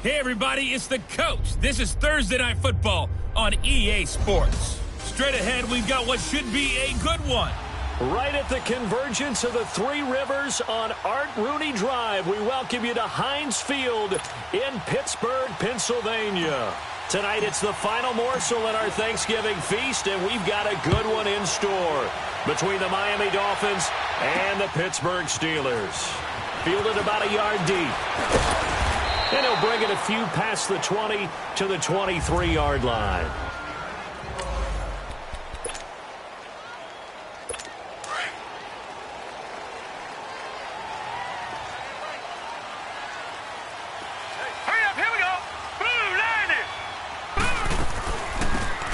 Hey everybody, it's the coach. This is Thursday Night Football on EA Sports. Straight ahead, we've got what should be a good one. Right at the convergence of the Three Rivers on Art Rooney Drive, we welcome you to Heinz Field in Pittsburgh, Pennsylvania. Tonight, it's the final morsel in our Thanksgiving feast, and we've got a good one in store between the Miami Dolphins and the Pittsburgh Steelers. Fielded about a yard deep. And he'll bring it a few past the 20 to the 23-yard line.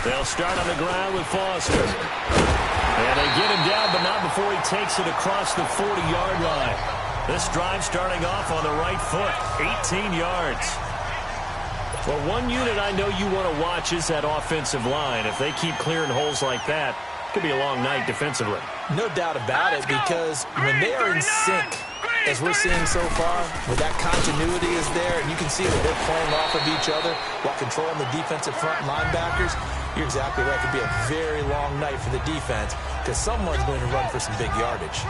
They'll start on the ground with Foster. And they get him down, but not before he takes it across the 40-yard line. This drive starting off on the right foot, 18 yards. Well, one unit I know you want to watch is that offensive line. If they keep clearing holes like that, it could be a long night defensively. No doubt about it, because when they are in sync, as we're seeing so far, where that continuity is there, and you can see that they're playing off of each other while controlling the defensive front linebackers, you're exactly right. It could be a very long night for the defense because someone's going to run for some big yardage.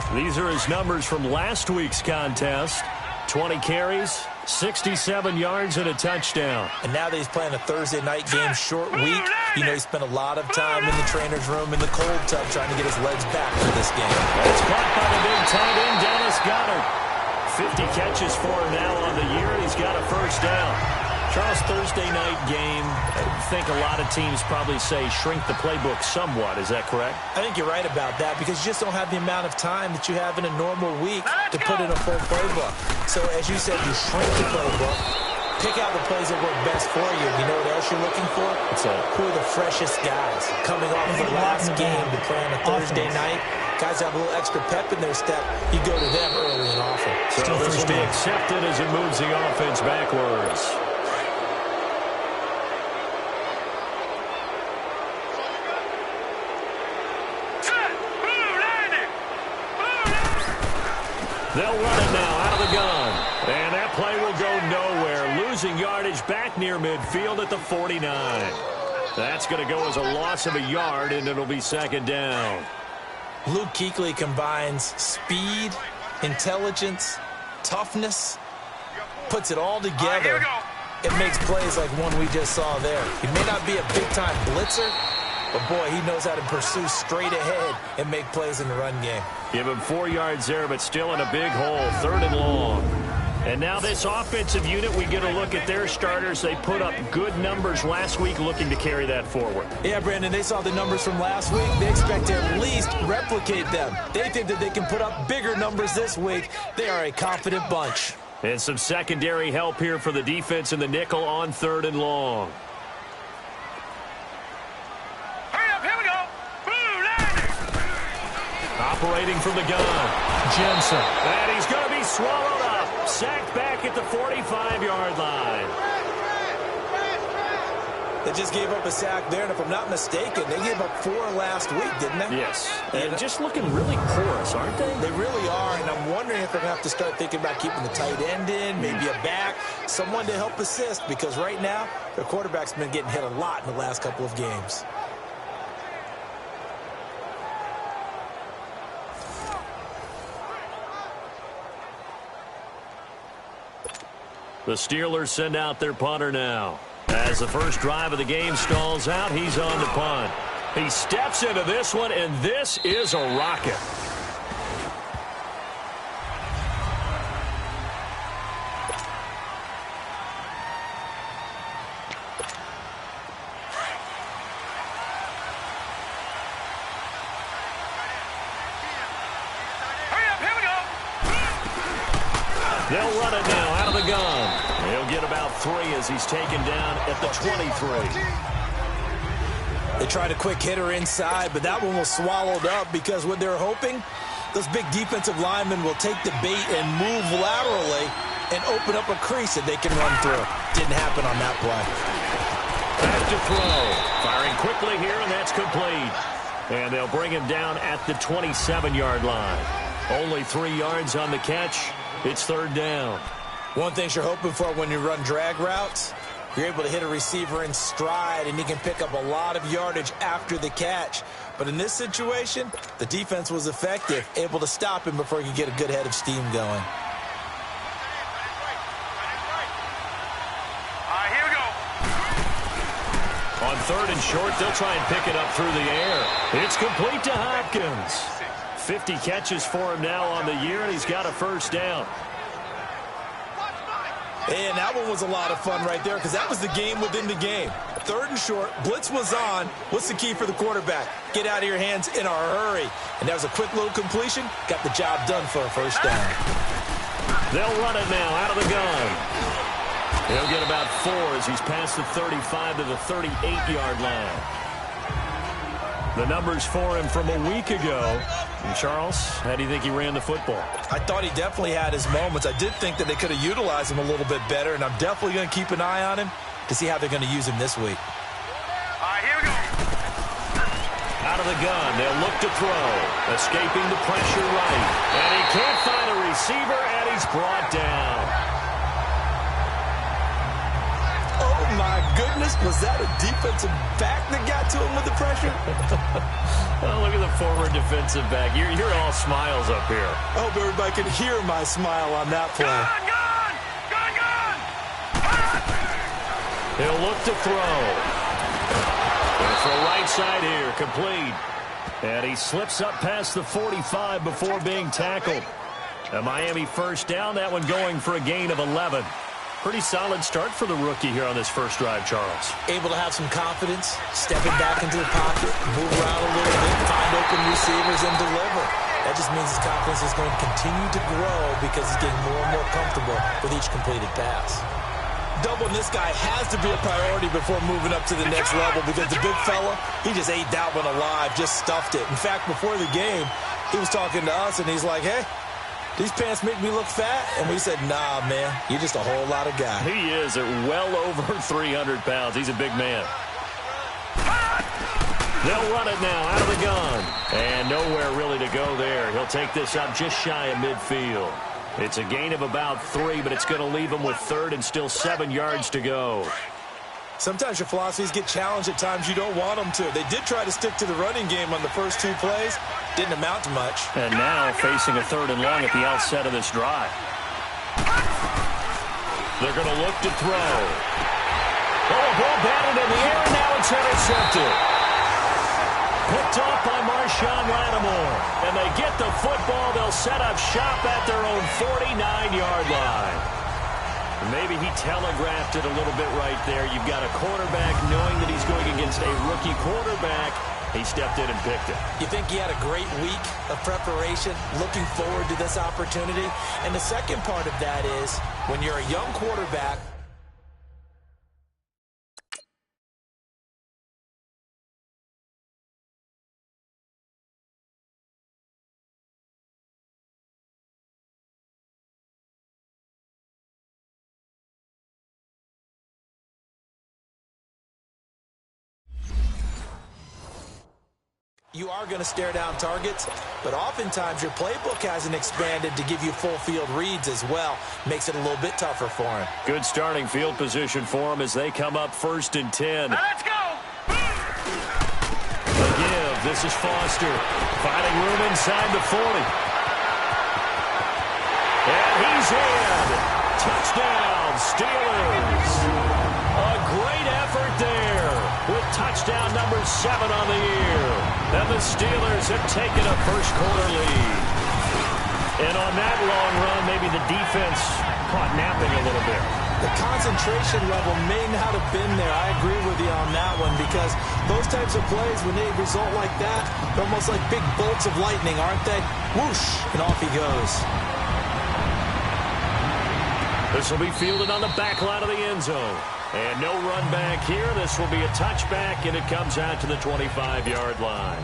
These are his numbers from last week's contest. 20 carries, 67 yards, and a touchdown. And now that he's playing a Thursday night game, short week, you know he spent a lot of time in the trainer's room in the cold tub trying to get his legs back for this game. It's caught by the big tight end, Dallas Goedert. 50 catches for him now on the year, and he's got a first down. Charles, Thursday night game, I think a lot of teams probably say shrink the playbook somewhat. Is that correct? I think you're right about that because you just don't have the amount of time that you have in a normal week to put in a full playbook. So as you said, you shrink the playbook, pick out the plays that work best for you. You know what else you're looking for? Who are the freshest guys coming off of the last game to play on a Thursday night? Guys have a little extra pep in their step. You go to them early and often. So this will be accepted as it moves the offense backwards. They'll run it now out of the gun. And that play will go nowhere. Losing yardage back near midfield at the 49. That's going to go as a loss of a yard, and it'll be second down. Luke Kuechly combines speed, intelligence, toughness, puts it all together. It makes plays like one we just saw there. He may not be a big-time blitzer, but, boy, he knows how to pursue straight ahead and make plays in the run game. Give him 4 yards there, but still in a big hole, third and long. And now this offensive unit, we get a look at their starters. They put up good numbers last week, looking to carry that forward. Yeah, Brandon, they saw the numbers from last week. They expect to at least replicate them. They think that they can put up bigger numbers this week. They are a confident bunch. And some secondary help here for the defense in the nickel on third and long. Operating from the gun. Jensen. And he's going to be swallowed up. Sacked back at the 45-yard line. They just gave up a sack there, and if I'm not mistaken, they gave up 4 last week, didn't they? Yes. And just looking really porous, aren't they? They really are, and I'm wondering if they're going to have to start thinking about keeping the tight end in, maybe a back, someone to help assist, because right now, their quarterback's been getting hit a lot in the last couple of games. The Steelers send out their punter now. As the first drive of the game stalls out, he's on to punt. He steps into this one, and this is a rocket. They'll run it now out of the gun. He'll get about 3 as he's taken down at the 23. They tried a quick hitter inside, but that one was swallowed up because what they're hoping, those big defensive linemen will take the bait and move laterally and open up a crease that they can run through. Didn't happen on that play. Back to throw. Firing quickly here, and that's complete. And they'll bring him down at the 27-yard line. Only 3 yards on the catch. It's third down. One thing you're hoping for when you run drag routes, you're able to hit a receiver in stride, and he can pick up a lot of yardage after the catch. But in this situation, the defense was effective, able to stop him before he could get a good head of steam going. Here we go. On 3rd and short, they'll try and pick it up through the air. It's complete to Hopkins. 50 catches for him now on the year, and he's got a first down. And that one was a lot of fun right there because that was the game within the game. 3rd and short, blitz was on. What's the key for the quarterback? Get out of your hands in a hurry. And that was a quick little completion. Got the job done for a first down. They'll run it now out of the gun. He'll get about 4 as he's past the 35 to the 38-yard line. The numbers for him from a week ago. And Charles, how do you think he ran the football? I thought he definitely had his moments. I did think that they could have utilized him a little bit better, and I'm definitely going to keep an eye on him to see how they're going to use him this week. Here we go. Out of the gun, they'll look to throw. Escaping the pressure right. And he can't find a receiver, and he's brought down. Oh, my goodness. Was that a defensive back that got to him with the pressure? Oh, look at the former defensive back. You're all smiles up here. I hope everybody can hear my smile on that play. Gun! He'll look to throw. And for right side here, complete. And he slips up past the 45 before being tackled. A Miami first down, that one going for a gain of 11. Pretty solid start for the rookie here on this first drive, Charles. Able to have some confidence, stepping back into the pocket, move around a little bit, find open receivers, and deliver. That just means his confidence is going to continue to grow because he's getting more and more comfortable with each completed pass. Doubling this guy has to be a priority before moving up to the next level because the big fella, he just ate that one alive, just stuffed it. In fact, before the game, he was talking to us, and he's like, hey, these pants make me look fat? And we said, nah, man, you're just a whole lot of guy. He is at well over 300 pounds. He's a big man. They'll run it now out of the gun. And nowhere really to go there. He'll take this up just shy of midfield. It's a gain of about 3, but it's going to leave him with 3rd and still 7 yards to go. Sometimes your philosophies get challenged at times you don't want them to. They did try to stick to the running game on the first 2 plays. Didn't amount to much. And now facing a 3rd and long at the outset of this drive. They're going to look to throw. Oh, a ball batted in the air, and now it's intercepted. Picked off by Marshawn Lattimore. And they get the football. They'll set up shop at their own 49-yard line. Maybe he telegraphed it a little bit right there. You've got a quarterback knowing that he's going against a rookie quarterback. He stepped in and picked it. You think he had a great week of preparation, looking forward to this opportunity? And the second part of that is, when you're a young quarterback, you are going to stare down targets, but oftentimes your playbook hasn't expanded to give you full field reads as well. Makes it a little bit tougher for him. Good starting field position for him as they come up 1st and 10. Let's go! The give. This is Foster. Finding room inside the 40. And he's in. Touchdown, Steelers. A great effort there with touchdown number 7 on the year. And the Steelers have taken a first-quarter lead. And on that long run, maybe the defense caught napping a little bit. The concentration level may not have been there. I agree with you on that one because those types of plays, when they result like that, they're almost like big bolts of lightning, aren't they? Whoosh, and off he goes. This will be fielded on the back line of the end zone. And no run back here. This will be a touchback, and it comes out to the 25-yard line.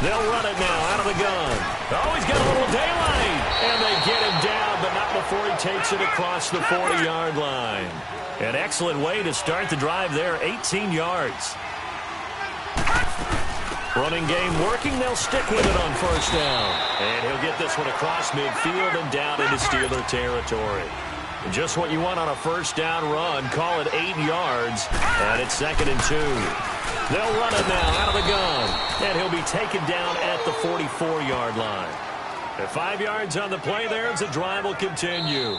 They'll run it now out of the gun. Oh, he's got a little daylight. And they get him down, but not before he takes it across the 40-yard line. An excellent way to start the drive there, 18 yards. Running game working. They'll stick with it on first down. And he'll get this one across midfield and down into Steeler territory. Just what you want on a first down run. Call it 8 yards. And it's 2nd and 2. They'll run it now out of the gun. And he'll be taken down at the 44-yard line. At 5 yards on the play there as the drive will continue.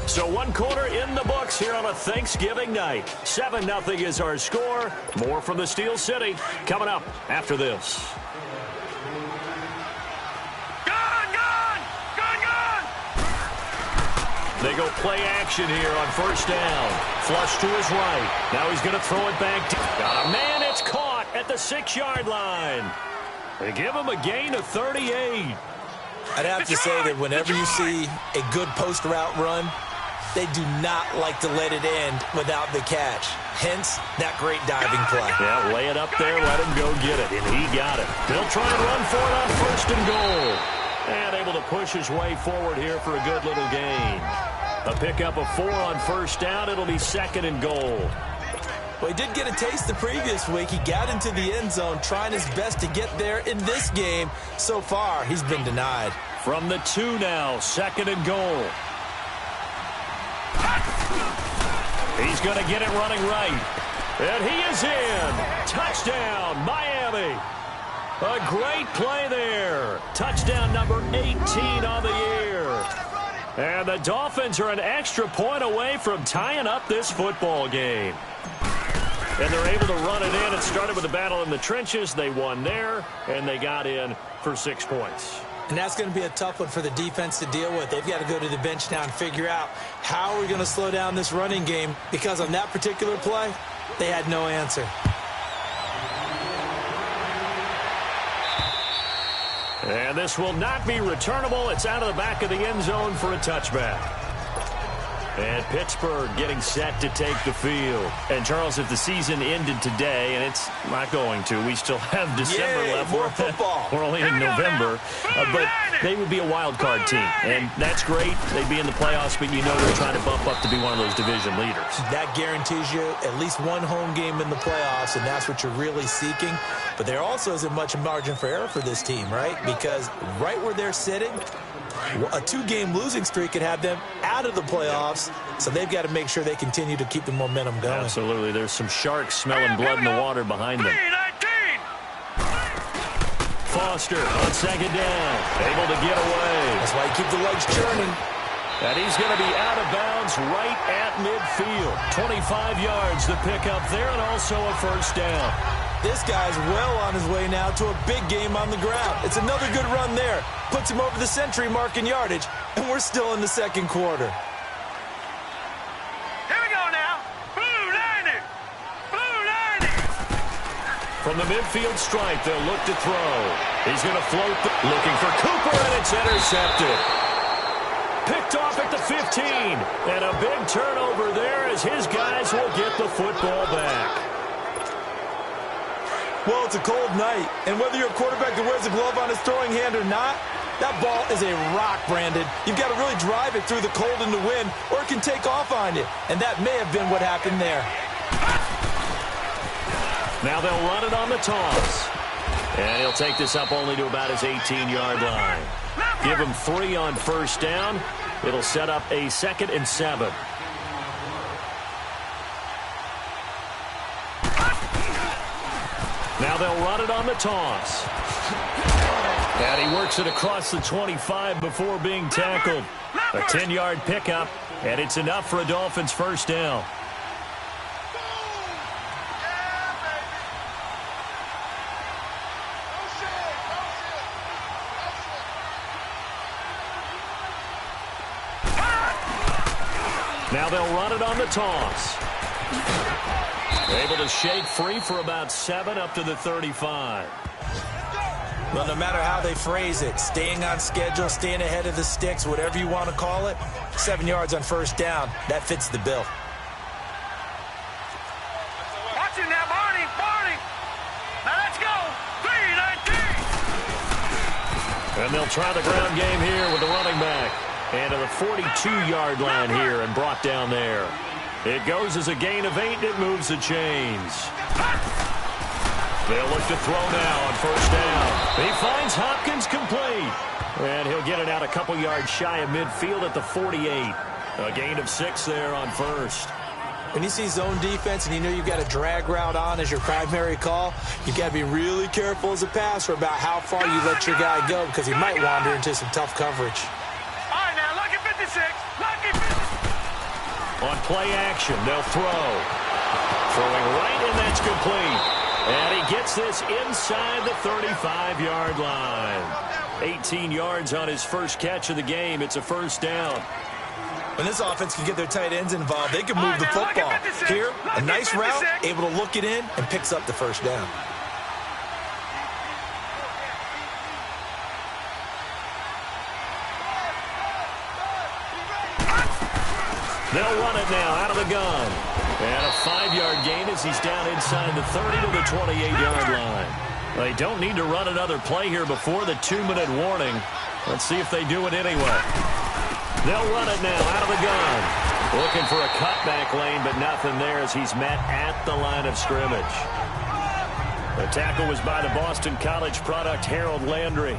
So 1 quarter in the books here on a Thanksgiving night. 7-0 is our score. More from the Steel City coming up after this. They go play action here on first down. Flush to his right. Now he's going to throw it back. Got a man. It's caught at the 6-yard line. They give him a gain of 38. I'd have to say that whenever you see a good post route run, they do not like to let it end without the catch. Hence, that great diving play. Yeah, lay it up there, let him go get it, and he got it. They'll try and run for it on 1st and goal. And able to push his way forward here for a good little gain. A pickup of 4 on first down. It'll be 2nd and goal. Well, he did get a taste the previous week. He got into the end zone trying his best to get there in this game. So far, he's been denied. From the 2 now, 2nd and goal. He's going to get it running right. And he is in. Touchdown, Miami. A great play there. Touchdown number 18 on the year. And the Dolphins are an extra point away from tying up this football game. And they're able to run it in. It started with a battle in the trenches. They won there, and they got in for 6 points. And that's going to be a tough one for the defense to deal with. They've got to go to the bench now and figure out how are we going to slow down this running game, because on that particular play, they had no answer. And this will not be returnable. It's out of the back of the end zone for a touchback. And Pittsburgh getting set to take the field. And, Charles, if the season ended today, and it's not going to, we still have December left. More football. We're only in November. But they would be a wild card team. And that's great. They'd be in the playoffs, but you know they're trying to bump up to be one of those division leaders. That guarantees you at least one home game in the playoffs, and that's what you're really seeking. But there also isn't much margin for error for this team, right? Because right where they're sitting, a 2-game losing streak could have them out of the playoffs, so they've got to make sure they continue to keep the momentum going. Absolutely. There's some sharks smelling blood in the water behind them. Foster on 2nd down, able to get away. That's why you keep the legs churning. And he's going to be out of bounds right at midfield. 25 yards to pick up there, and also a first down. This guy's well on his way now to a big game on the ground. It's another good run there. Puts him over the century mark in yardage, and we're still in the 2nd quarter. Here we go now. Blue 90. Blue 90. From the midfield stripe, they'll look to throw. He's going to float, looking for Cooper, and it's intercepted. Picked off at the 15. And a big turnover there as his guys will get the football back. Well, it's a cold night, and whether you're a quarterback that wears a glove on his throwing hand or not, that ball is a rock, Brandon. You've got to really drive it through the cold and the wind, or it can take off on you. And that may have been what happened there. Now they'll run it on the toss. And he'll take this up only to about his 18-yard line. Give him 3 on first down. It'll set up a 2nd and 7. Now they'll run it on the toss. And he works it across the 25 before being tackled. A 10-yard pickup, and it's enough for a Dolphins first down. Now they'll run it on the toss. Able to shake free for about 7 up to the 35. Well, no matter how they phrase it, staying on schedule, staying ahead of the sticks, whatever you want to call it, 7 yards on first down, that fits the bill. Watch it now, Barney. Barney. Now let's go. 3-19. And they'll try the ground game here with the running back. And to the 42-yard line here and brought down there. It goes as a gain of 8, and it moves the chains. They'll look to throw now on first down. He finds Hopkins complete. And he'll get it out a couple yards shy of midfield at the 48. A gain of 6 there on first. When you see zone defense and you know you've got a drag route on as your primary call, you've got to be really careful as a passer about how far you let your guy go because he might wander into some tough coverage. All right, now, lucky 56. Lucky 56. On play action, they'll throw. Throwing right, and that's complete. And he gets this inside the 35-yard line. 18 yards on his first catch of the game. It's a first down. When this offense can get their tight ends involved, they can move the football. Here, a nice route, able to look it in, and picks up the first down. They'll run it now out of the gun. And a 5-yard gain as he's down inside the 30 to the 28-yard line. They don't need to run another play here before the 2-minute warning. Let's see if they do it anyway. They'll run it now out of the gun. Looking for a cutback lane, but nothing there as he's met at the line of scrimmage. The tackle was by the Boston College product, Harold Landry.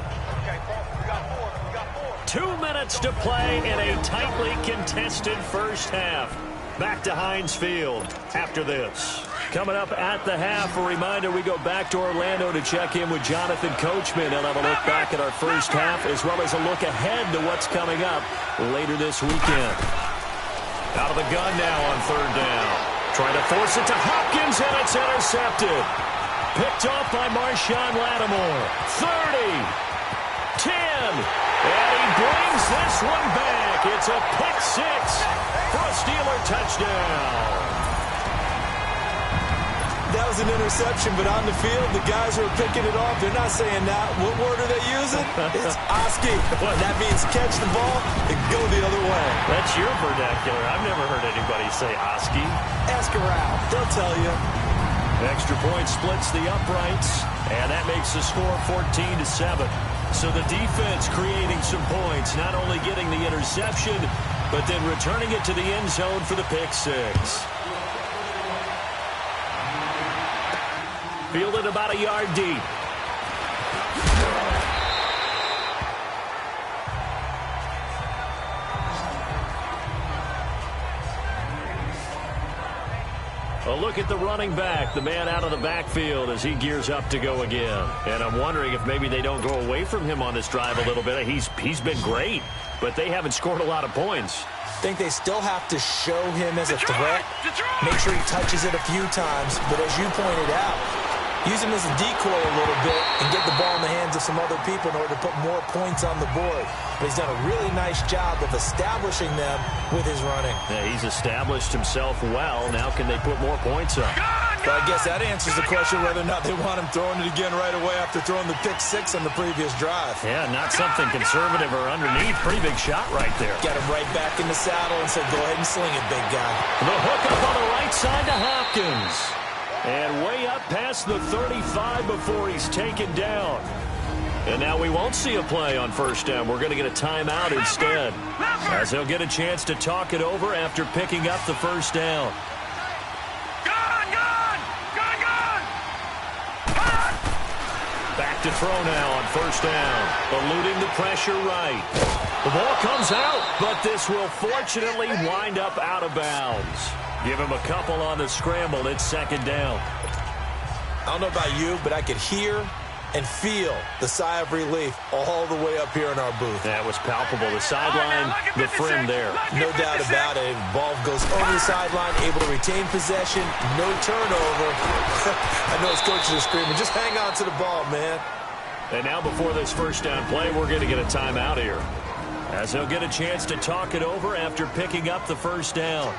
2 minutes to play in a tightly contested first half. Back to Heinz Field after this. Coming up at the half, a reminder, we go back to Orlando to check in with Jonathan Coachman. He'll have a look back at our first half as well as a look ahead to what's coming up later this weekend. Out of the gun now on third down. Trying to force it to Hopkins, and it's intercepted. Picked off by Marshawn Lattimore. 30, 10, and he brings this one back. It's a pick six for a Steeler touchdown. That was an interception, but on the field, the guys who are picking it off, they're not saying that. What word are they using? It's Oski. That means catch the ball and go the other way. That's your vernacular. I've never heard anybody say Oski. Ask around. They'll tell you. Extra point splits the uprights, and that makes the score 14-7. So the defense creating some points, not only getting the interception, but then returning it to the end zone for the pick six. Fielded about a yard deep. A look at the running back, the man out of the backfield as he gears up to go again. And I'm wondering if maybe they don't go away from him on this drive a little bit. He's been great, but they haven't scored a lot of points. I think they still have to show him as a threat. Make sure he touches it a few times, but as you pointed out, use him as a decoy a little bit and get the ball in the hands of some other people in order to put more points on the board. But he's done a really nice job of establishing them with his running. Yeah, he's established himself well. Now can they put more points up? But I guess that answers the question whether or not they want him throwing it again right away after throwing the pick six on the previous drive. Yeah, not something conservative or underneath. Pretty big shot right there. Got him right back in the saddle and said, go ahead and sling it, big guy. The hook up on the right side to Hopkins. And way up past the 35 before he's taken down. And now we won't see a play on first down. We're going to get a timeout instead, as he'll get a chance to talk it over after picking up the first down. Back to throw now on first down. Eluding the pressure right. The ball comes out, but this will fortunately wind up out of bounds. Give him a couple on the scramble. It's second down. I don't know about you, but I could hear and feel the sigh of relief all the way up here in our booth. That was palpable. The sideline, the friend there. No doubt about it. Ball goes over the sideline, able to retain possession, no turnover. I know his coaches are screaming, just hang on to the ball, man. And now before this first down play, we're going to get a timeout here, as he'll get a chance to talk it over after picking up the first down.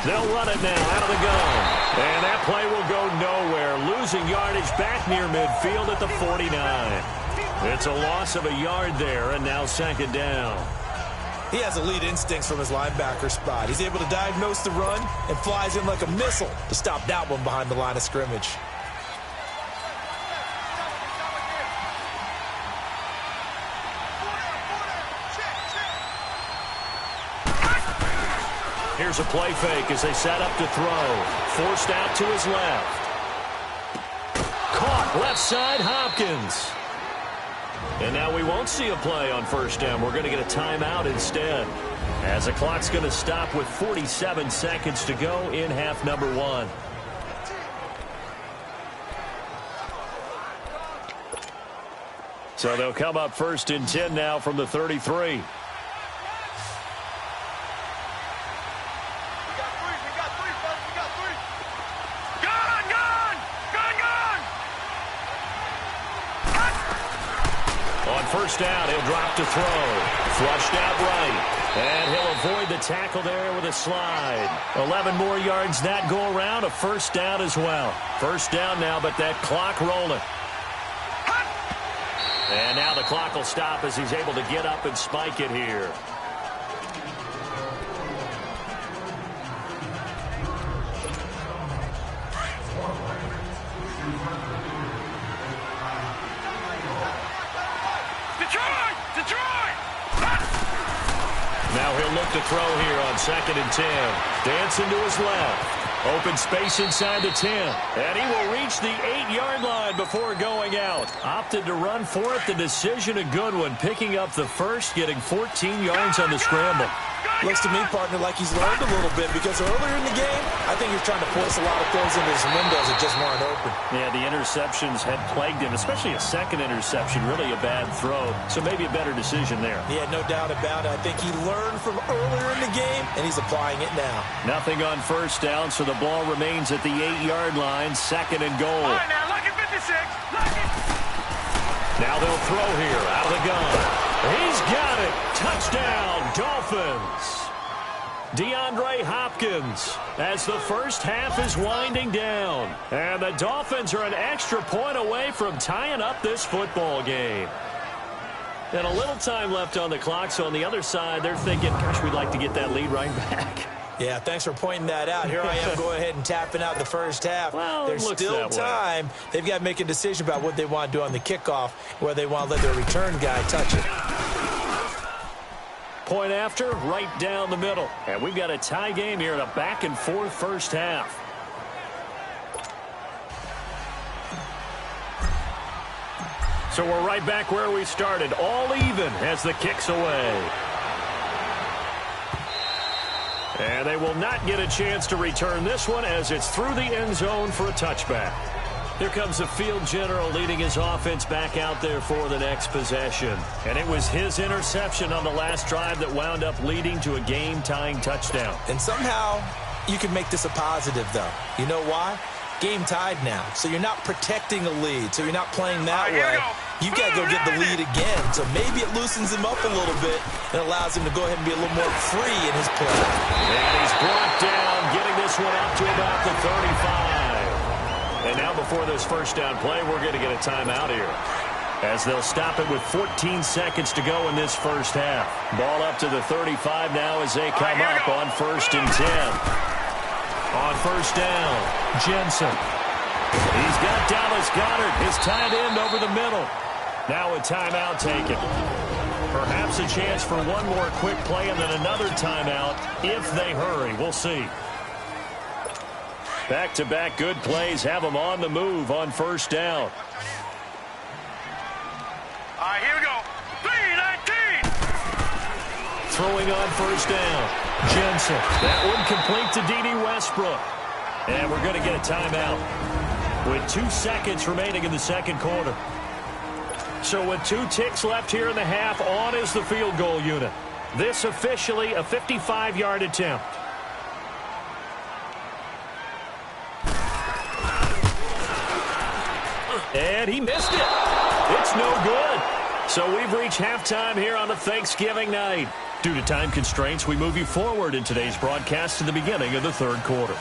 They'll run it now out of the gun. And that play will go nowhere, losing yardage back near midfield at the 49. It's a loss of a yard there, and now second down. He has elite instincts from his linebacker spot. He's able to diagnose the run and flies in like a missile to stop that one behind the line of scrimmage. Here's a play fake as they set up to throw. Forced out to his left. Caught left side, Hopkins. And now we won't see a play on first down. We're going to get a timeout instead, as the clock's going to stop with 47 seconds to go in half number one. So they'll come up first and 10 now from the 33. First down, he'll drop to throw. Flushed out right. And he'll avoid the tackle there with a slide. 11 more yards that go around. A first down as well. First down now, but that clock rolling. And now the clock will stop as he's able to get up and spike it here. Now he'll look to throw here on second and 10. Dancing to his left. Open space inside the 10. And he will reach the 8-yard line before going out. Opted to run for it. The decision a good one. Picking up the first, getting 14 yards on the scramble. Looks to me, partner, like he's learned a little bit, because earlier in the game, I think he was trying to force a lot of throws into his windows that just weren't open. Yeah, the interceptions had plagued him, especially a second interception, really a bad throw. So maybe a better decision there. Yeah, no doubt about it. I think he learned from earlier in the game, and he's applying it now. Nothing on first down, so the ball remains at the 8-yard line, second and goal. All right, now, look at 56. Look at... Now they'll throw here out of the gun. He's got it. Touchdown, Dolphins. DeAndre Hopkins as the first half is winding down. And the Dolphins are an extra point away from tying up this football game. And a little time left on the clock, so on the other side, they're thinking, gosh, we'd like to get that lead right back. Yeah, thanks for pointing that out. Here I am going ahead and tapping out the first half. Well, there's still time. They've got to make a decision about what they want to do on the kickoff, where they want to let their return guy touch it. Point after, right down the middle. And we've got a tie game here in a back-and-forth first half. So we're right back where we started, all even as the kick's away. And they will not get a chance to return this one as it's through the end zone for a touchback. Here comes the field general leading his offense back out there for the next possession. And it was his interception on the last drive that wound up leading to a game-tying touchdown. And somehow you can make this a positive, though. You know why? Game tied now, so you're not protecting a lead, so you're not playing that way. You've got to go get the lead again, so maybe it loosens him up a little bit and allows him to go ahead and be a little more free in his play. And he's brought down, getting this one up to about the 35. And now before this first down play, we're going to get a timeout here, as they'll stop it with 14 seconds to go in this first half. Ball up to the 35 now as they come up on first and 10. On first down, Jensen. He's got Dallas Goedert, his tight end, over the middle. Now a timeout taken. Perhaps a chance for one more quick play and then another timeout if they hurry. We'll see. Back-to-back good plays have them on the move on first down. All right, here we go. 3-19. Throwing on first down, Jensen. That one complete to D.D. Westbrook. And we're going to get a timeout with 2 seconds remaining in the second quarter. So with 2 ticks left here in the half, on is the field goal unit. This officially a 55-yard attempt. And he missed it. It's no good. So we've reached halftime here on a Thanksgiving night. Due to time constraints, we move you forward in today's broadcast to the beginning of the third quarter.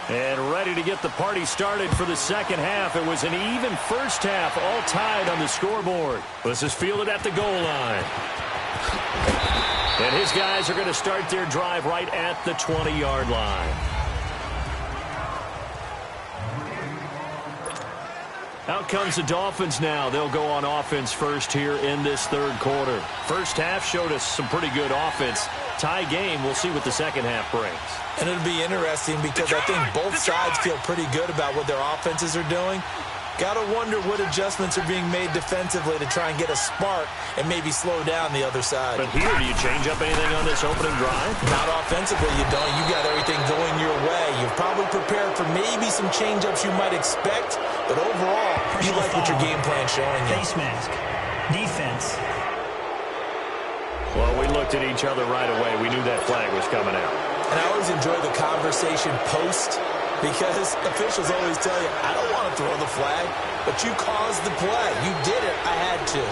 And ready to get the party started for the second half. It was an even first half, all tied on the scoreboard. This is fielded at the goal line. And his guys are going to start their drive right at the 20-yard line. Out comes the Dolphins now. They'll go on offense first here in this third quarter. First half showed us some pretty good offense. Tie game. We'll see what the second half brings. And it'll be interesting because I think both sides feel pretty good about what their offenses are doing. Got to wonder what adjustments are being made defensively to try and get a spark and maybe slow down the other side. But here, do you change up anything on this opening drive? Not offensively, you don't. You got everything going your way. You've probably prepared for maybe some change-ups you might expect, but overall, you like what your game plan's showing you. Face mask. Defense. Well, we looked at each other right away. We knew that flag was coming out. And I always enjoy the conversation post, because officials always tell you, I don't want to throw the flag, but you caused the play. You did it. I had to.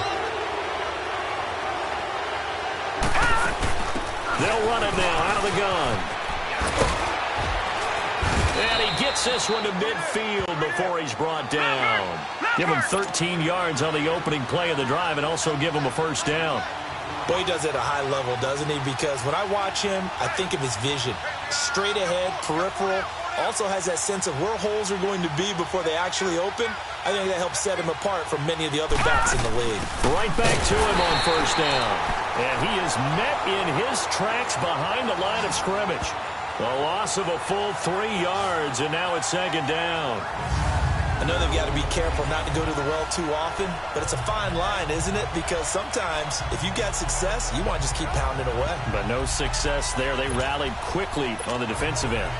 They'll run it now out of the gun. And he gets this one to midfield before he's brought down. Give him 13 yards on the opening play of the drive and also give him a first down. Boy, he does it at a high level, doesn't he? Because when I watch him, I think of his vision. Straight ahead, peripheral. Also has that sense of where holes are going to be before they actually open. I think that helps set him apart from many of the other backs in the league. Right back to him on first down. And he is met in his tracks behind the line of scrimmage. A loss of a full 3 yards, and now it's second down. I know they've got to be careful not to go to the well too often, but it's a fine line, isn't it? Because sometimes if you got success, you want to just keep pounding away. But no success there. They rallied quickly on the defensive end.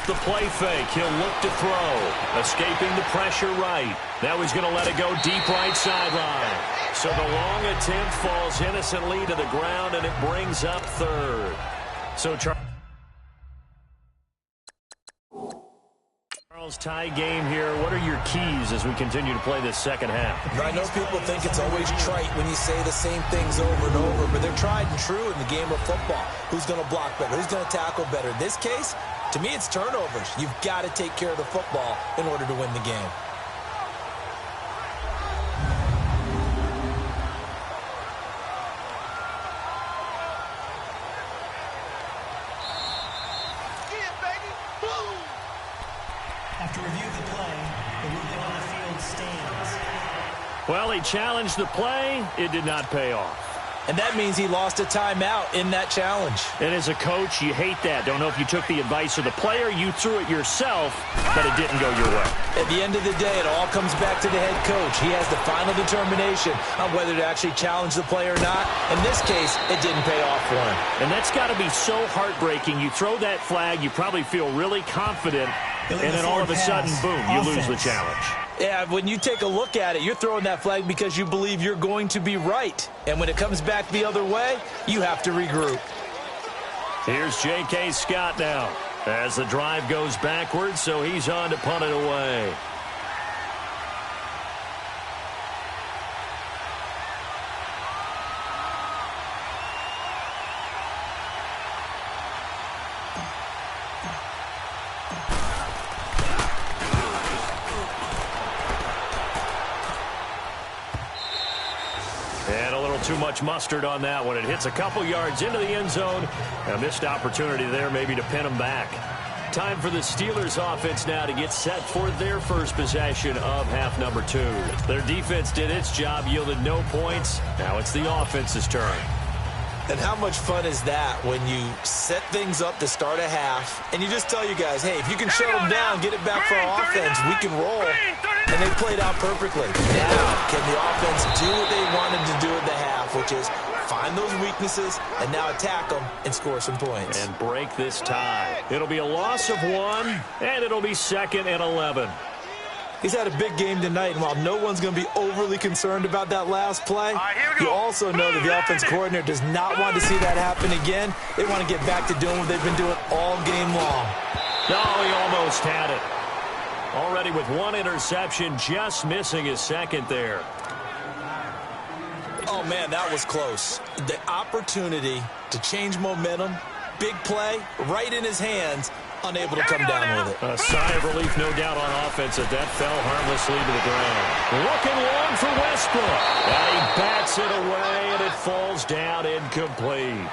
The play fake. He'll look to throw. Escaping the pressure right. Now he's going to let it go deep right sideline. So the long attempt falls innocently to the ground, and it brings up third. So Charles, tie game here. What are your keys as we continue to play this second half? I know people think it's always trite when you say the same things over and over, but they're tried and true in the game of football. Who's going to block better? Who's going to tackle better? In this case, to me, it's turnovers. You've got to take care of the football in order to win the game. After review of the play, the ruling on the field stands. Well, he challenged the play. It did not pay off. And that means he lost a timeout in that challenge. And as a coach, you hate that. Don't know if you took the advice of the player, you threw it yourself, but it didn't go your way. At the end of the day, it all comes back to the head coach. He has the final determination on whether to actually challenge the play or not. In this case, it didn't pay off for him. And that's got to be so heartbreaking. You throw that flag, you probably feel really confident, and then all of a sudden, boom, you lose the challenge. Yeah, when you take a look at it, you're throwing that flag because you believe you're going to be right. And when it comes back the other way, you have to regroup. Here's J.K. Scott now as the drive goes backwards, so he's on to punt it away. Too much mustard on that one. It hits a couple yards into the end zone. A missed opportunity there maybe to pin them back. Time for the Steelers offense now to get set for their first possession of half number 2. Their defense did its job, yielded no points. Now it's the offense's turn. And how much fun is that when you set things up to start a half and you just tell you guys, hey, if you can shut them down, get it back for our offense, we can roll. And they played out perfectly. Now, can the offense do what they wanted to do at the half, which is find those weaknesses and now attack them and score some points. And break this tie. It'll be a loss of 1, and it'll be 2nd and 11. He's had a big game tonight, and while no one's going to be overly concerned about that last play, you also know that the offense coordinator does not want to see that happen again. They want to get back to doing what they've been doing all game long. No, he almost had it. Already with one interception, just missing his second there. Oh, man, that was close. The opportunity to change momentum, big play, right in his hands, unable to come down with it. A sigh of relief, no doubt, on offense as that fell harmlessly to the ground. Looking long for Westbrook. And he bats it away, and it falls down incomplete.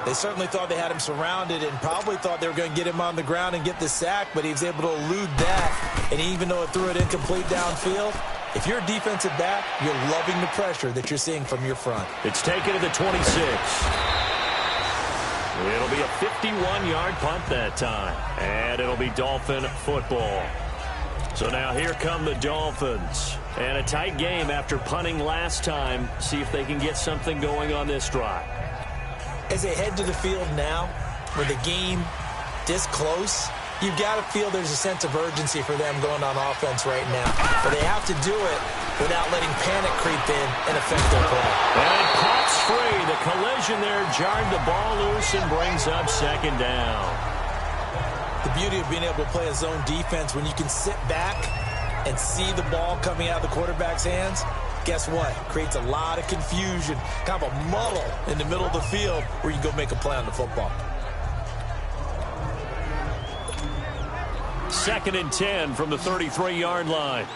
They certainly thought they had him surrounded and probably thought they were going to get him on the ground and get the sack, but he was able to elude that. And even though it threw it incomplete downfield, if you're a defensive back, you're loving the pressure that you're seeing from your front. It's taken to the 26. It'll be a 51-yard punt that time. And it'll be Dolphin football. So now here come the Dolphins. And a tight game after punting last time. See if they can get something going on this drive. As they head to the field now, with the game this close, you've got to feel there's a sense of urgency for them going on offense right now. But they have to do it without letting panic creep in and affect their play. And it pops free. The collision there jarred the ball loose and brings up second down. The beauty of being able to play a zone defense when you can sit back and see the ball coming out of the quarterback's hands, guess what? Creates a lot of confusion, kind of a muddle in the middle of the field where you go make a play on the football. 2nd and 10 from the 33-yard line.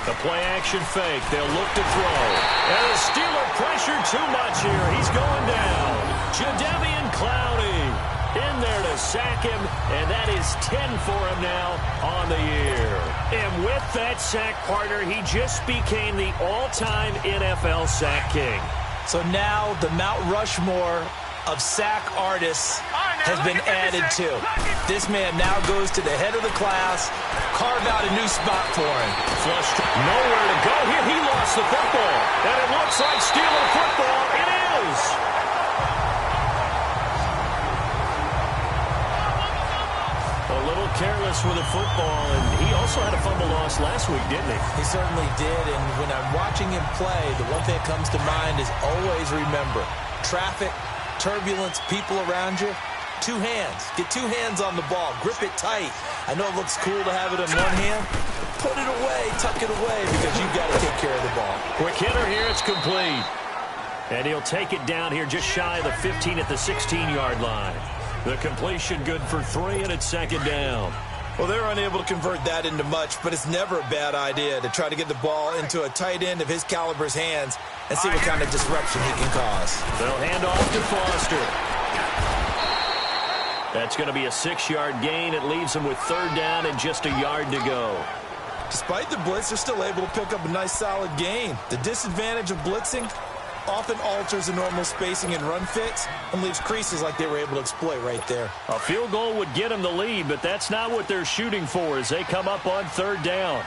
The play-action fake. They'll look to throw. And the Steeler pressure too much here. He's going down. Jadeveon Clowney in there to sack him, and that is 10 for him now on the year. And with that sack, partner, he just became the all-time NFL sack king. So now the Mount Rushmore of sack artists has been added to. This man now goes to the head of the class. Carve out a new spot for him. Flush, nowhere to go here. He lost the football. And it looks like Steeler football. It is. A little careless with the football, and he also had a fumble loss last week, didn't he? He certainly did, and when I'm watching him play, the one thing that comes to mind is always remember, traffic, turbulence, people around you, two hands. Get two hands on the ball. Grip it tight. I know it looks cool to have it in one hand. Put it away, tuck it away, because you've got to take care of the ball. Quick hitter here, it's complete. And he'll take it down here just shy of the 15 at the 16-yard line. The completion good for 3, and it's 2nd down. Well, they're unable to convert that into much, but it's never a bad idea to try to get the ball into a tight end of his caliber's hands and see what kind of disruption he can cause. They'll hand off to Foster. That's going to be a 6-yard gain. It leaves them with 3rd down and just a yard to go. Despite the blitz, they're still able to pick up a nice solid gain. The disadvantage of blitzing often alters the normal spacing and run fits and leaves creases like they were able to exploit right there. A field goal would get them the lead, but that's not what they're shooting for as they come up on 3rd down.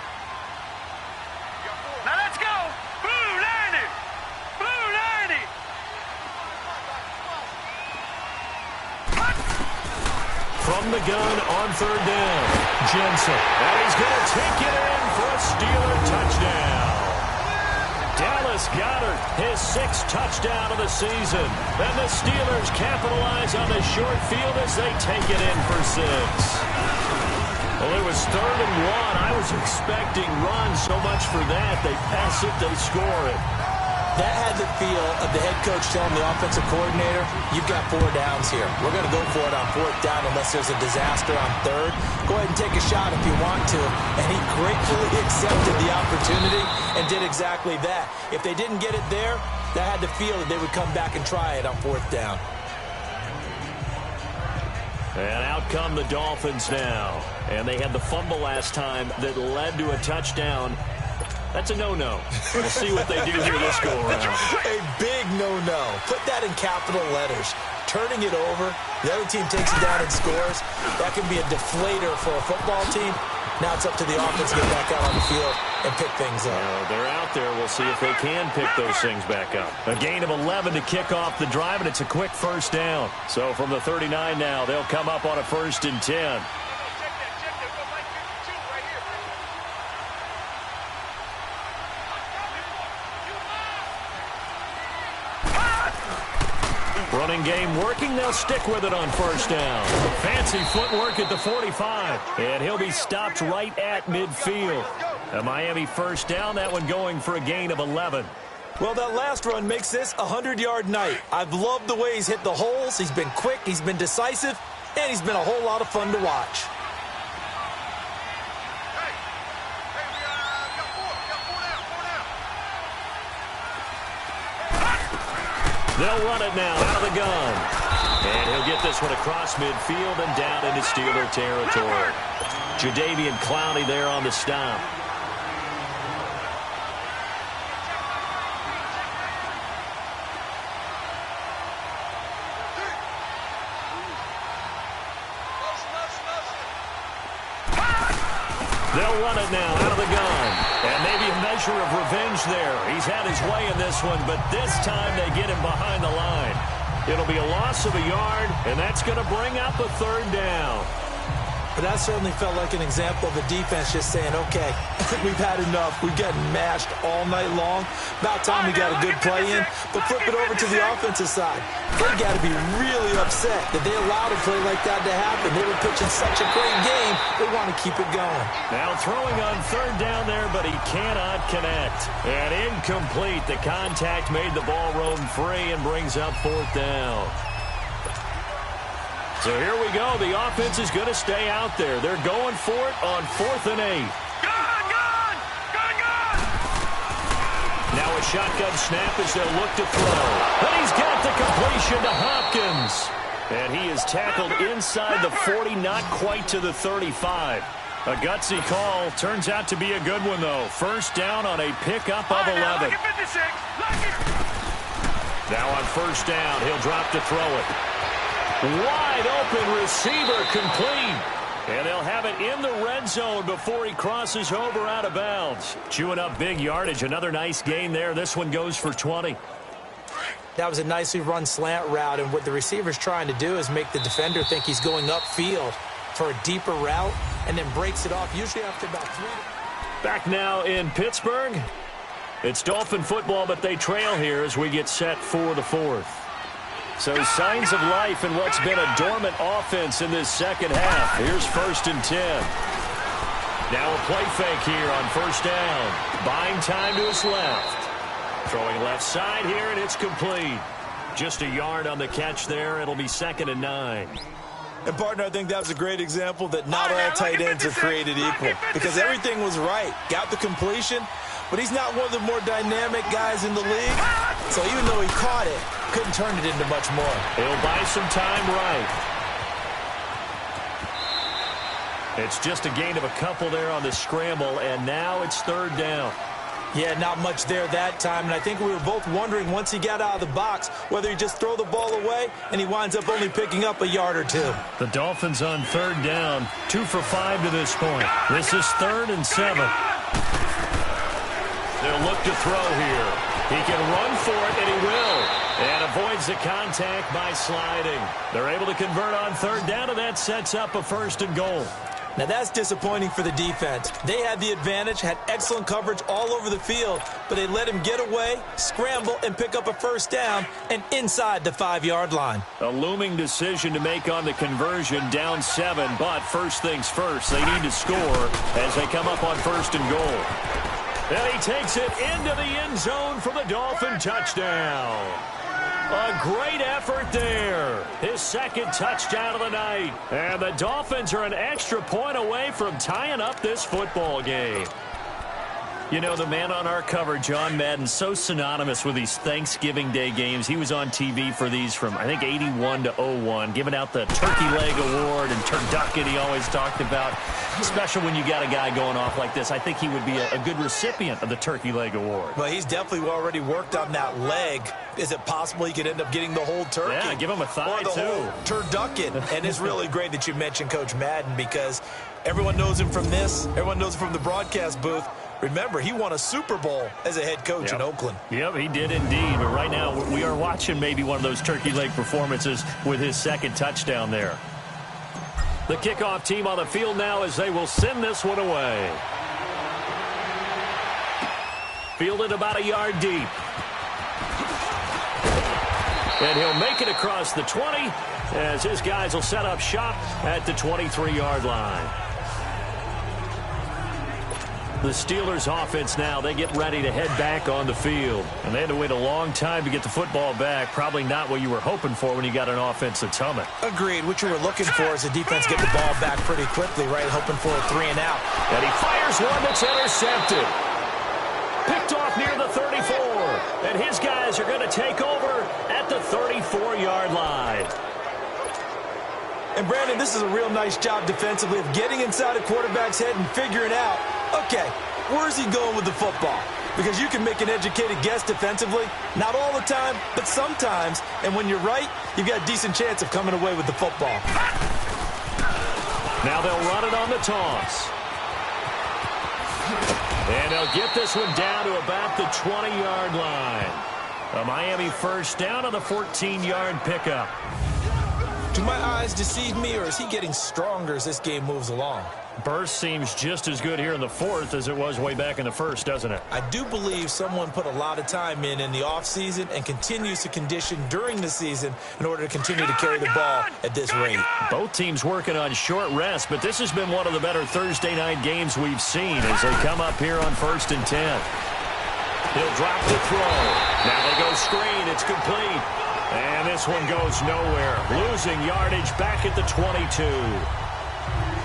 Now let's go. Blue 90. Blue 90. From the gun on 3rd down, Jensen. And he's going to take it in for a Steeler touchdown. Dallas Goedert, his 6th touchdown of the season. And the Steelers capitalize on the short field as they take it in for 6. Well, it was 3rd and 1. I was expecting runs so much for that. They pass it, they score it. That had the feel of the head coach telling the offensive coordinator, you've got 4 downs here. We're going to go for it on 4th down unless there's a disaster on 3rd. Go ahead and take a shot if you want to. And he gratefully accepted the opportunity and did exactly that. If they didn't get it there, that had the feel that they would come back and try it on 4th down. And out come the Dolphins now. And they had the fumble last time that led to a touchdown. That's a no-no. We'll see what they do here this go-around. A big no-no. Put that in capital letters. turning it over, the other team takes it down and scores. That can be a deflator for a football team. Now it's up to the offense to get back out on the field and pick things up. They're out there. We'll see if they can pick those things back up. A gain of 11 to kick off the drive, and it's a quick first down. So from the 39 now, they'll come up on a 1st and 10. Running game working. They'll stick with it on 1st down. Fancy footwork at the 45. And he'll be stopped right at midfield. A Miami 1st down. That one going for a gain of 11. Well, that last run makes this a 100-yard night. I've loved the way he's hit the holes. He's been quick. He's been decisive. And he's been a whole lot of fun to watch. They'll run it now out of the gun. And he'll get this one across midfield and down into Steeler territory. Jadeveon Clowney there on the stop. They'll run it now out of the gun. And maybe a measure of revenge there. He's had his way in this one, but this time they get him behind the line. It'll be a loss of a yard, and that's going to bring up a 3rd down. But that certainly felt like an example of the defense just saying, okay, we've had enough. We've gotten mashed all night long. About time we got a good play in. But flip it over to the offensive side. They got to be really upset that they allowed a play like that to happen. They were pitching such a great game. They want to keep it going. Now throwing on 3rd down there, but he cannot connect. And incomplete. The contact made the ball roam free and brings up 4th down. So here we go. The offense is going to stay out there. They're going for it on 4th and 8. Gun! Now a shotgun snap as they'll look to throw. And he's got the completion to Hopkins. And he is tackled inside the 40, not quite to the 35. A gutsy call. Turns out to be a good one, though. 1st down on a pickup of 11. Now on 1st down, he'll drop to throw it. Wide open receiver complete. And they'll have it in the red zone before he crosses over out of bounds. Chewing up big yardage. Another nice gain there. This one goes for 20. That was a nicely run slant route, and what the receiver's trying to do is make the defender think he's going upfield for a deeper route, and then breaks it off, usually after about 3. Back now in Pittsburgh. It's Dolphin football, but they trail here as we get set for the 4th. So signs of life in what's been a dormant offense in this 2nd half. Here's 1st and 10. Now a play fake here on 1st down. Buying time to his left. Throwing left side here, and it's complete. Just a yard on the catch there. It'll be 2nd and 9. And, partner, I think that was a great example that not all tight ends are created equal. Because everything was right. Got the completion, but he's not one of the more dynamic guys in the league. So even though he caught it, couldn't turn it into much more. He'll buy some time right. It's just a gain of a couple there on the scramble, and now it's 3rd down. Yeah, not much there that time, and I think we were both wondering once he got out of the box whether he just throw the ball away, and he winds up only picking up a yard or 2. The Dolphins on 3rd down, 2 for 5 to this point. This is 3rd and 7. They'll look to throw here. He can run for it, and he will. And avoids the contact by sliding. They're able to convert on 3rd down, and that sets up a 1st and goal. Now that's disappointing for the defense. They had the advantage, had excellent coverage all over the field, but they let him get away, scramble, and pick up a 1st down, and inside the 5-yard line. A looming decision to make on the conversion, down 7, but first things first, they need to score as they come up on 1st and goal. And he takes it into the end zone for the Dolphin touchdown. A great effort there. His 2nd touchdown of the night. And the Dolphins are an extra point away from tying up this football game. You know, the man on our cover, John Madden, so synonymous with these Thanksgiving Day games. He was on TV for these from, I think, 81 to 01, giving out the Turkey Leg Award and turducken he always talked about. Special when you got a guy going off like this. I think he would be a good recipient of the Turkey Leg Award. Well, he's definitely already worked on that leg. Is it possible he could end up getting the whole turkey? Yeah, give him a thigh, or the whole turducken. And it's really great that you mentioned Coach Madden because everyone knows him from this. Everyone knows him from the broadcast booth. Remember, he won a Super Bowl as a head coach in Oakland. Yep, he did indeed. But right now, we are watching maybe one of those turkey leg performances with his second touchdown there. The kickoff team on the field now as they will send this one away. Fielded about a yard deep. And he'll make it across the 20 as his guys will set up shop at the 23-yard line. The Steelers offense now, they get ready to head back on the field. And they had to wait a long time to get the football back. Probably not what you were hoping for when you got an offense that's humming. Agreed. What you were looking for is the defense get the ball back pretty quickly, right? Hoping for a 3 and out. And he fires one that's intercepted. Picked off near the 34. And his guys are going to take over at the 34-yard line. And, Brandon, this is a real nice job defensively of getting inside a quarterback's head and figuring out, okay, where's he going with the football? Because you can make an educated guess defensively, not all the time, but sometimes. And when you're right, you've got a decent chance of coming away with the football. Now they'll run it on the toss. And they'll get this one down to about the 20-yard line. A Miami first down on the 14-yard pickup. Do my eyes deceive me, or is he getting stronger as this game moves along? Burst seems just as good here in the fourth as it was way back in the first, doesn't it? I do believe someone put a lot of time in the offseason and continues to condition during the season in order to continue to carry the ball at this rate. Both teams working on short rest, but this has been one of the better Thursday night games we've seen as they come up here on 1st and 10. He'll drop the throw. Now they go screen. It's complete. And this one goes nowhere. Losing yardage back at the 22.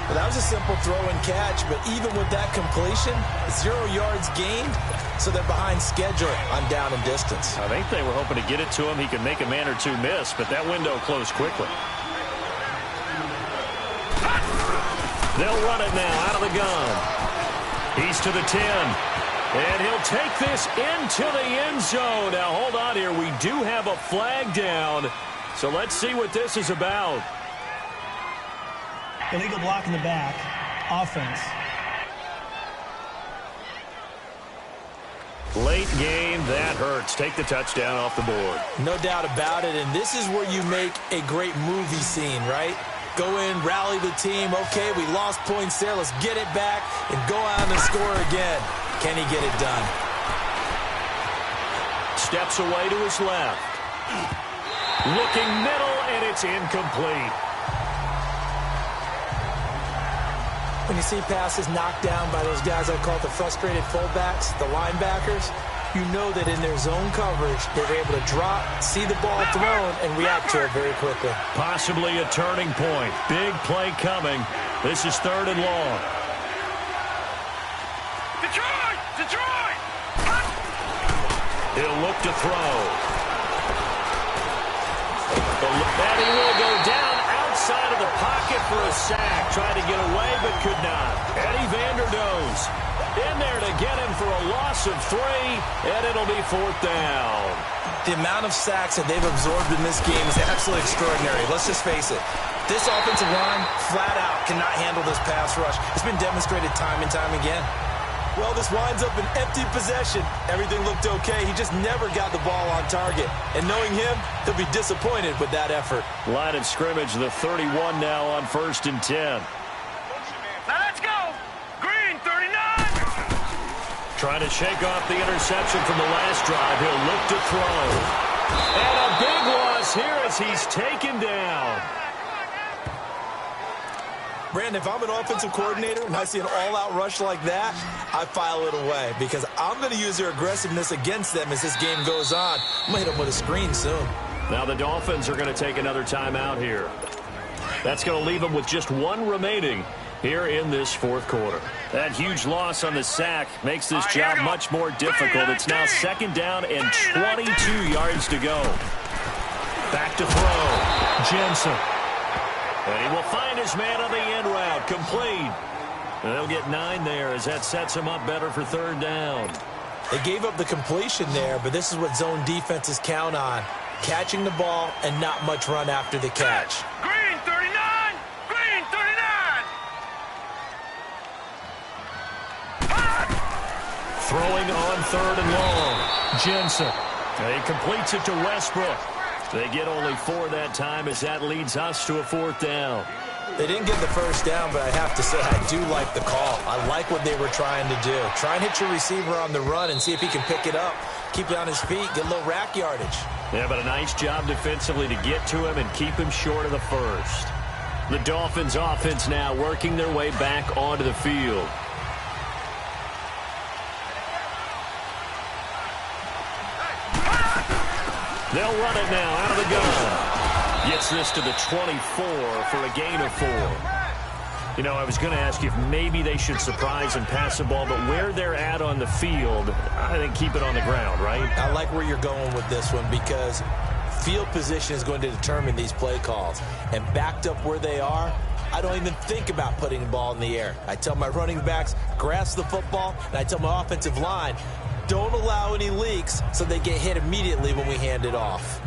Well, that was a simple throw and catch, but even with that completion, 0 yards gained, so they're behind schedule on down and distance. I think they were hoping to get it to him. He could make a man or two miss, but that window closed quickly. They'll run it now out of the gun. He's to the 10. And he'll take this into the end zone. Now, hold on here. We do have a flag down. So let's see what this is about. Illegal block in the back. Offense. Late game, that hurts. Take the touchdown off the board. No doubt about it, and this is where you make a great movie scene, right? Go in, rally the team. Okay, we lost points there. Let's get it back and go on and score again. Can he get it done? Steps away to his left. Looking middle, and it's incomplete. When you see passes knocked down by those guys I call the frustrated fullbacks, the linebackers, you know that in their zone coverage, they're able to drop, see the ball thrown, and react to it very quickly. Possibly a turning point. Big play coming. This is 3rd and long. Detroit! Detroit! He'll look to throw. And he will go down outside of the pocket for a sack. Tried to get away, but could not. Eddie Vanderdoes in there to get him for a loss of 3, and it'll be 4th down. The amount of sacks that they've absorbed in this game is absolutely extraordinary. Let's just face it. This offensive line, flat out, cannot handle this pass rush. It's been demonstrated time and time again. Well, this winds up an empty possession. Everything looked okay. He just never got the ball on target. And knowing him, he'll be disappointed with that effort. Line of scrimmage, the 31 now on 1st and 10. Now let's go! Green, 39! Trying to shake off the interception from the last drive. He'll look to throw. And a big loss here as he's taken down. Brandon, if I'm an offensive coordinator and I see an all-out rush like that, I file it away because I'm going to use their aggressiveness against them as this game goes on. I'm going to hit them with a screen soon. Now the Dolphins are going to take another timeout here. That's going to leave them with just 1 remaining here in this fourth quarter. That huge loss on the sack makes this job much more difficult. It's now second down and 22 yards to go. Back to throw. Jensen. And he will find his man on the end route. Complete. And they'll get 9 there as that sets him up better for third down. They gave up the completion there, but this is what zone defenses count on. Catching the ball and not much run after the catch. Green 39! Green 39! Throwing on third and long. Jensen. And he completes it to Westbrook. They get only 4 that time as that leads us to a fourth down. They didn't get the first down, but I have to say I do like the call. I like what they were trying to do. Try and hit your receiver on the run and see if he can pick it up. Keep it on his feet, get a little rack yardage. Yeah, but a nice job defensively to get to him and keep him short of the first. The Dolphins offense now working their way back onto the field. They'll run it now out of the gun. Gets this to the 24 for a gain of 4. You know, I was going to ask you if maybe they should surprise and pass the ball, but where they're at on the field, I think keep it on the ground, right? I like where you're going with this one because field position is going to determine these play calls. And backed up where they are, I don't even think about putting the ball in the air. I tell my running backs, grasp the football, and I tell my offensive line, don't allow any leaks so they get hit immediately when we hand it off.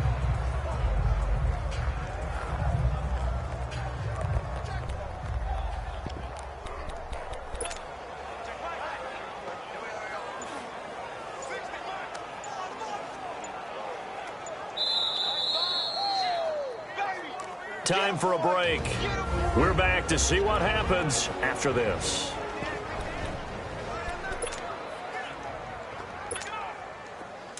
Time for a break. We're back to see what happens after this.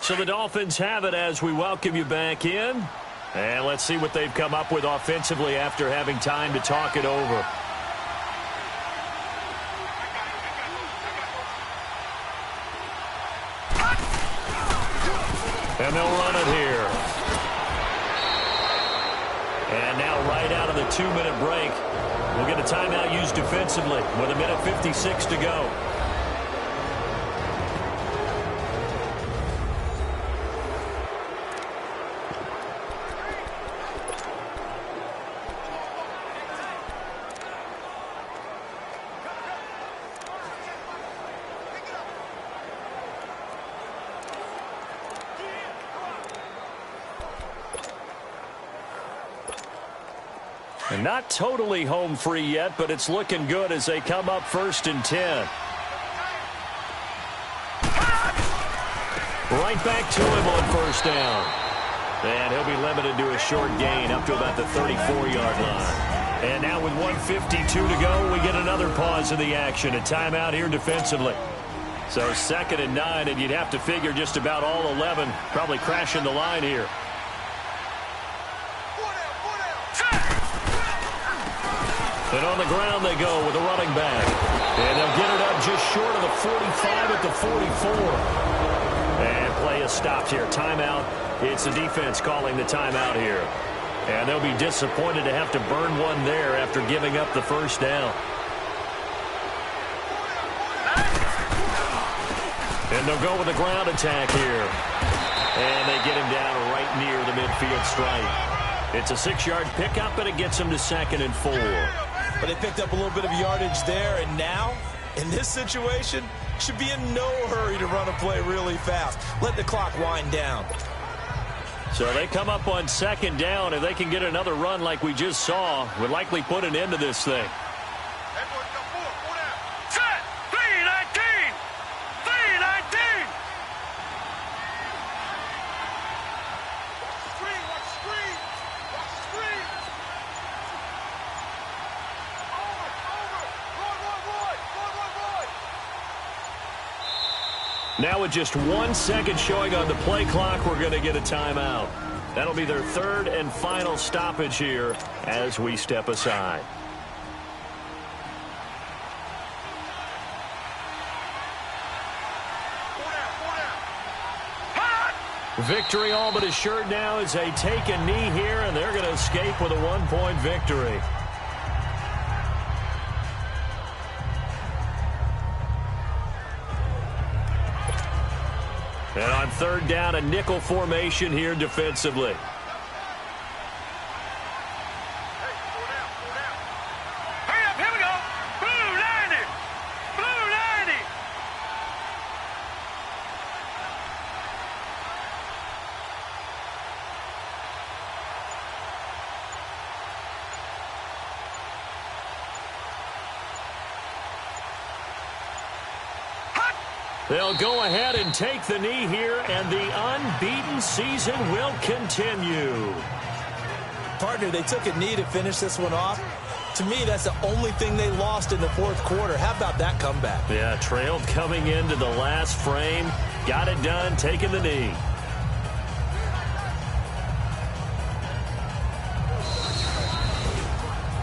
So the Dolphins have it as we welcome you back in. And let's see what they've come up with offensively after having time to talk it over. And they'll run it here. And now right out of the 2-minute break, we'll get a timeout used defensively with 1:56 to go. And not totally home free yet, but it's looking good as they come up 1st and 10. Right back to him on 1st down. And he'll be limited to a short gain up to about the 34-yard line. And now with 1:52 to go, we get another pause in the action. A timeout here defensively. So 2nd and 9, and you'd have to figure just about all 11 probably crashing the line here. And on the ground they go with a running back. And they'll get it up just short of the 45 at the 44. And play is stopped here. Timeout. It's the defense calling the timeout here. And they'll be disappointed to have to burn one there after giving up the first down. And they'll go with a ground attack here. And they get him down right near the midfield stripe. It's a 6-yard pickup, and it gets him to 2nd and 4. But they picked up a little bit of yardage there, and now, in this situation, should be in no hurry to run a play really fast. Let the clock wind down. So they come up on 2nd down. If they can get another run like we just saw, would likely put an end to this thing. Set! 3-19! 3-19! Screen, watch the screen! Watch the screen! Now with just 1 second showing on the play clock, we're going to get a timeout. That'll be their 3rd and final stoppage here as we step aside. Victory all but assured now as they take a knee here, and they're going to escape with a 1-point victory. And on third down, a nickel formation here defensively. Hurry up, here we go. Blue 90. Blue 90. They'll go ahead and take the knee here, and the unbeaten season will continue. Partner, they took a knee to finish this one off. To me, that's the only thing they lost in the fourth quarter. How about that comeback? Yeah, trailed coming into the last frame. Got it done, taking the knee.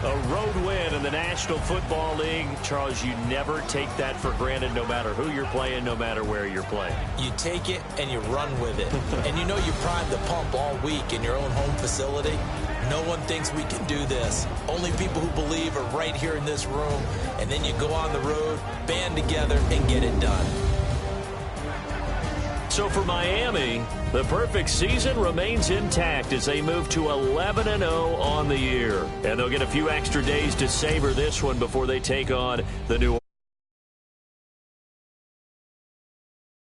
A road win in the National Football League. Charles, you never take that for granted no matter who you're playing, no matter where you're playing. You take it and you run with it. And you know you primed the pump all week in your own home facility. No one thinks we can do this. Only people who believe are right here in this room. And then you go on the road, band together, and get it done. So for Miami, the perfect season remains intact as they move to 11-0 on the year. And they'll get a few extra days to savor this one before they take on the New Orleans.